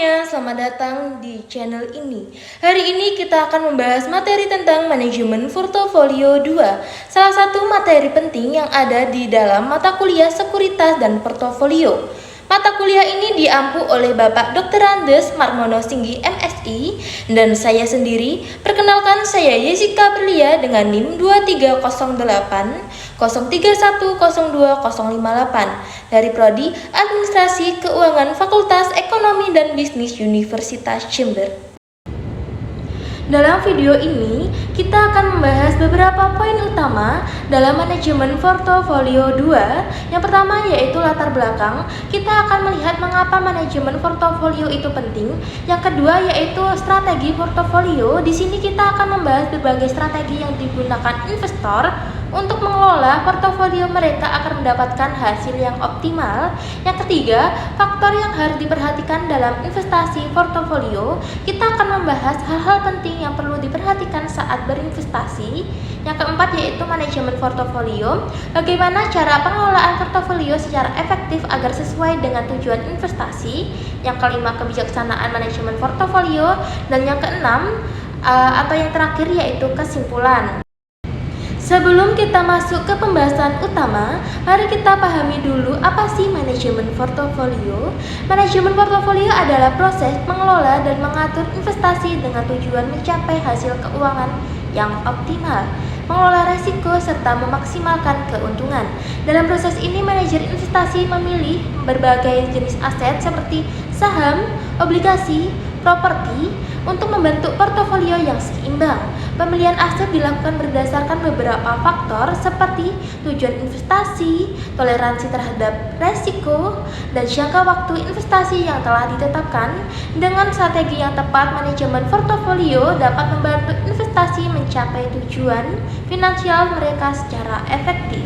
semuanya, selamat datang di channel ini. Hari ini kita akan membahas materi tentang manajemen portofolio 2, salah satu materi penting yang ada di dalam mata kuliah sekuritas dan portofolio. Mata kuliah ini diampu oleh Bapak Dr. Andes Marmono Singgi MSI dan saya sendiri. Perkenalkan, saya Jessica Berlia dengan NIM 2308 0310258 dari Prodi Administrasi Keuangan Fakultas Ekonomi dan Bisnis Universitas Jember. Dalam video ini, kita akan membahas beberapa poin utama dalam manajemen portofolio 2. Yang pertama yaitu latar belakang. Kita akan melihat mengapa manajemen portofolio itu penting. Yang kedua yaitu strategi portofolio. Di sini kita akan membahas berbagai strategi yang digunakan investor untuk mengelola portofolio mereka agar mendapatkan hasil yang optimal. Yang ketiga, faktor yang harus diperhatikan dalam investasi portofolio. Kita akan membahas hal-hal penting yang perlu diperhatikan saat berinvestasi. Yang keempat yaitu manajemen portofolio. Bagaimana cara pengelolaan portofolio secara efektif agar sesuai dengan tujuan investasi. Yang kelima, kebijaksanaan manajemen portofolio. Dan yang keenam atau yang terakhir yaitu kesimpulan. Sebelum kita masuk ke pembahasan utama, mari kita pahami dulu apa sih manajemen portofolio. Manajemen portofolio adalah proses mengelola dan mengatur investasi dengan tujuan mencapai hasil keuangan yang optimal, mengelola risiko serta memaksimalkan keuntungan. Dalam proses ini, manajer investasi memilih berbagai jenis aset seperti saham, obligasi, properti untuk membentuk portofolio yang seimbang. Pemilihan aset dilakukan berdasarkan beberapa faktor seperti tujuan investasi, toleransi terhadap resiko, dan jangka waktu investasi yang telah ditetapkan. Dengan strategi yang tepat, manajemen portofolio dapat membantu investasi mencapai tujuan finansial mereka secara efektif.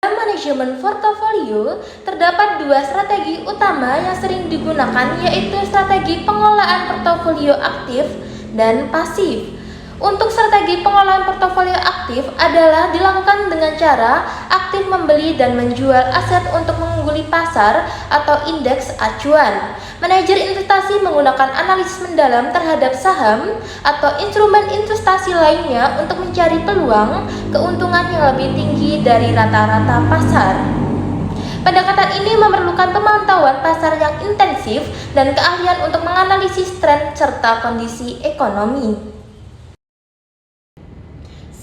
Dalam manajemen portofolio, terdapat dua strategi utama yang sering digunakan, yaitu strategi pengelolaan portofolio aktif dan pasif. Untuk strategi pengelolaan portofolio aktif adalah dilakukan dengan cara aktif membeli dan menjual aset untuk mengungguli pasar atau indeks acuan. Manajer investasi menggunakan analisis mendalam terhadap saham atau instrumen investasi lainnya untuk mencari peluang keuntungan yang lebih tinggi dari rata-rata pasar. Pendekatan ini memerlukan pemantauan pasar yang intensif dan keahlian untuk menganalisis tren serta kondisi ekonomi.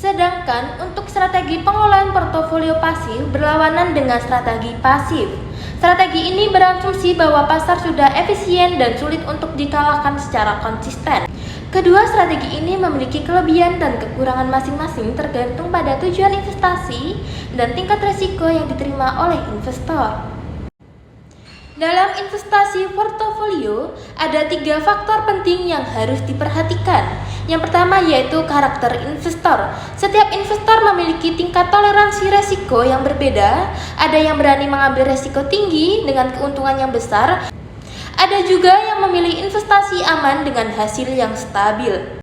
Sedangkan untuk strategi pengelolaan portofolio pasif berlawanan dengan strategi pasif. Strategi ini berasumsi bahwa pasar sudah efisien dan sulit untuk dikalahkan secara konsisten. Kedua strategi ini memiliki kelebihan dan kekurangan masing-masing tergantung pada tujuan investasi dan tingkat risiko yang diterima oleh investor. Dalam investasi portofolio, ada 3 faktor penting yang harus diperhatikan. Yang pertama yaitu karakter investor. Setiap investor memiliki tingkat toleransi resiko yang berbeda. Ada yang berani mengambil resiko tinggi dengan keuntungan yang besar. Ada juga yang memilih investasi aman dengan hasil yang stabil.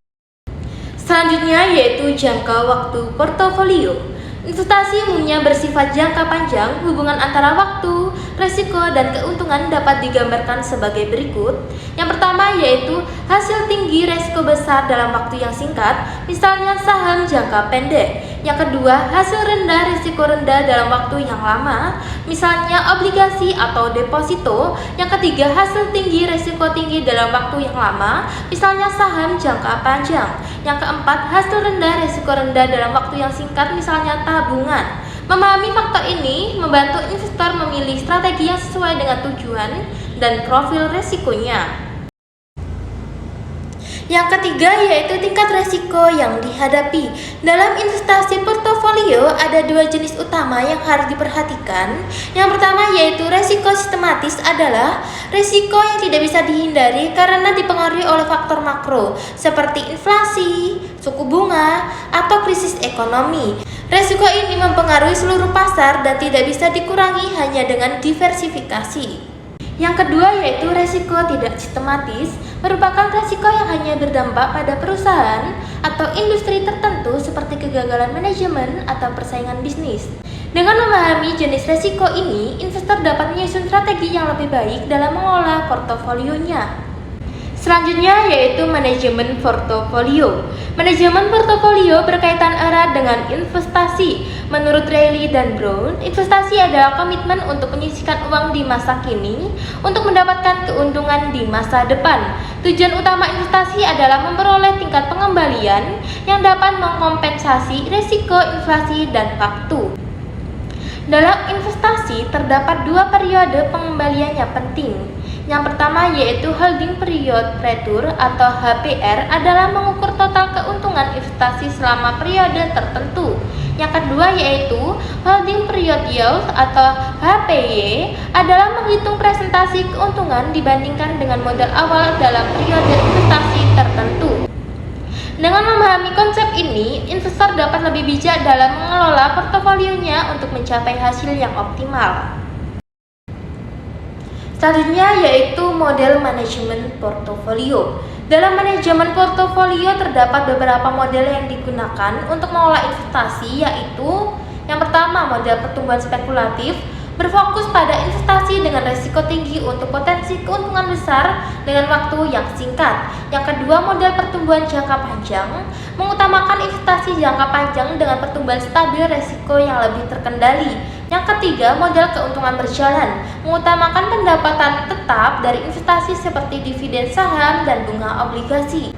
Selanjutnya yaitu jangka waktu portofolio. Investasi umumnya bersifat jangka panjang. Hubungan antara waktu, risiko, dan keuntungan dapat digambarkan sebagai berikut. Yang pertama yaitu hasil tinggi risiko besar dalam waktu yang singkat, misalnya saham jangka pendek. Yang kedua, hasil rendah risiko rendah dalam waktu yang lama, misalnya obligasi atau deposito. Yang ketiga, hasil tinggi risiko tinggi dalam waktu yang lama, misalnya saham jangka panjang. Yang keempat, hasil rendah risiko rendah dalam waktu yang singkat, misalnya tabungan. Memahami faktor ini membantu investor memilih strategi yang sesuai dengan tujuan dan profil risikonya. Yang ketiga yaitu tingkat risiko yang dihadapi. Dalam investasi portofolio ada 2 jenis utama yang harus diperhatikan. Yang pertama yaitu risiko sistematis, adalah risiko yang tidak bisa dihindari karena dipengaruhi oleh faktor makro seperti inflasi, suku bunga, atau krisis ekonomi. Risiko ini mempengaruhi seluruh pasar dan tidak bisa dikurangi hanya dengan diversifikasi. Yang kedua yaitu risiko tidak sistematis, merupakan risiko yang hanya berdampak pada perusahaan atau industri tertentu seperti kegagalan manajemen atau persaingan bisnis. Dengan memahami jenis risiko ini, investor dapat menyusun strategi yang lebih baik dalam mengelola portofolionya. Selanjutnya yaitu manajemen portofolio. Manajemen portofolio berkaitan erat dengan investasi. Menurut Reilly dan Brown, investasi adalah komitmen untuk menyisihkan uang di masa kini untuk mendapatkan keuntungan di masa depan. Tujuan utama investasi adalah memperoleh tingkat pengembalian yang dapat mengkompensasi risiko inflasi dan waktu. Dalam investasi terdapat dua periode pengembalian yang penting. Yang pertama yaitu holding period return atau HPR adalah mengukur total keuntungan investasi selama periode tertentu. Yang kedua yaitu holding period yield atau HPY adalah menghitung presentasi keuntungan dibandingkan dengan modal awal dalam periode investasi tertentu. Dengan memahami konsep ini, investor dapat lebih bijak dalam mengelola portofolionya untuk mencapai hasil yang optimal. Selanjutnya yaitu model manajemen portofolio. Dalam manajemen portofolio terdapat beberapa model yang digunakan untuk mengelola investasi, yaitu yang pertama model pertumbuhan spekulatif, berfokus pada investasi dengan risiko tinggi untuk potensi keuntungan besar dengan waktu yang singkat. Yang kedua, model pertumbuhan jangka panjang, mengutamakan investasi jangka panjang dengan pertumbuhan stabil risiko yang lebih terkendali. Yang ketiga, model keuntungan berjalan, mengutamakan pendapatan tetap dari investasi seperti dividen saham dan bunga obligasi.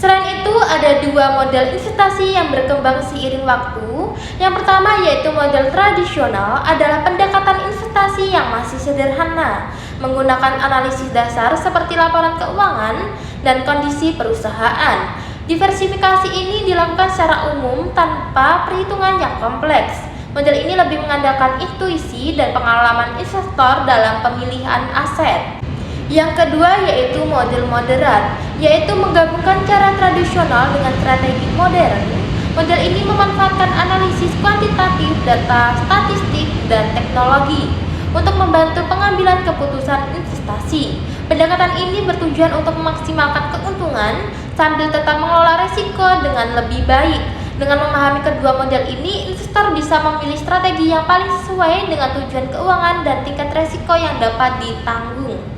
Selain itu, ada dua model investasi yang berkembang seiring waktu. Yang pertama yaitu model tradisional adalah pendekatan investasi yang masih sederhana, menggunakan analisis dasar seperti laporan keuangan dan kondisi perusahaan. Diversifikasi ini dilakukan secara umum tanpa perhitungan yang kompleks. Model ini lebih mengandalkan intuisi dan pengalaman investor dalam pemilihan aset. Yang kedua yaitu model moderat, yaitu menggabungkan cara tradisional dengan strategi modern. Model ini memanfaatkan analisis kuantitatif, data statistik, dan teknologi untuk membantu pengambilan keputusan investasi. Pendekatan ini bertujuan untuk memaksimalkan keuntungan sambil tetap mengelola risiko dengan lebih baik. Dengan memahami kedua model ini, investor bisa memilih strategi yang paling sesuai dengan tujuan keuangan dan tingkat risiko yang dapat ditanggung.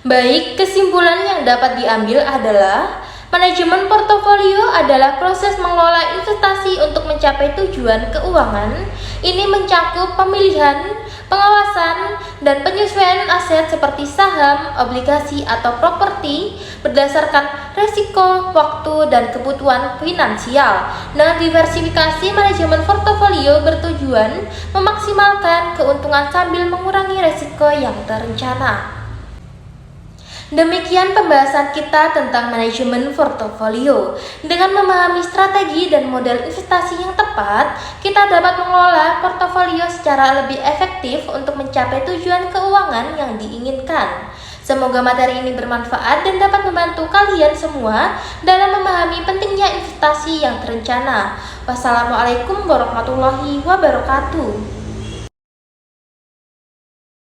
Baik, kesimpulan yang dapat diambil adalah manajemen portofolio adalah proses mengelola investasi untuk mencapai tujuan keuangan. Ini mencakup pemilihan, pengawasan, dan penyesuaian aset seperti saham, obligasi, atau properti berdasarkan risiko, waktu, dan kebutuhan finansial. Dengan diversifikasi, manajemen portofolio bertujuan memaksimalkan keuntungan sambil mengurangi risiko yang terencana. Demikian pembahasan kita tentang manajemen portofolio. Dengan memahami strategi dan model investasi yang tepat, kita dapat mengelola portofolio secara lebih efektif untuk mencapai tujuan keuangan yang diinginkan. Semoga materi ini bermanfaat dan dapat membantu kalian semua dalam memahami pentingnya investasi yang terencana. Wassalamualaikum warahmatullahi wabarakatuh.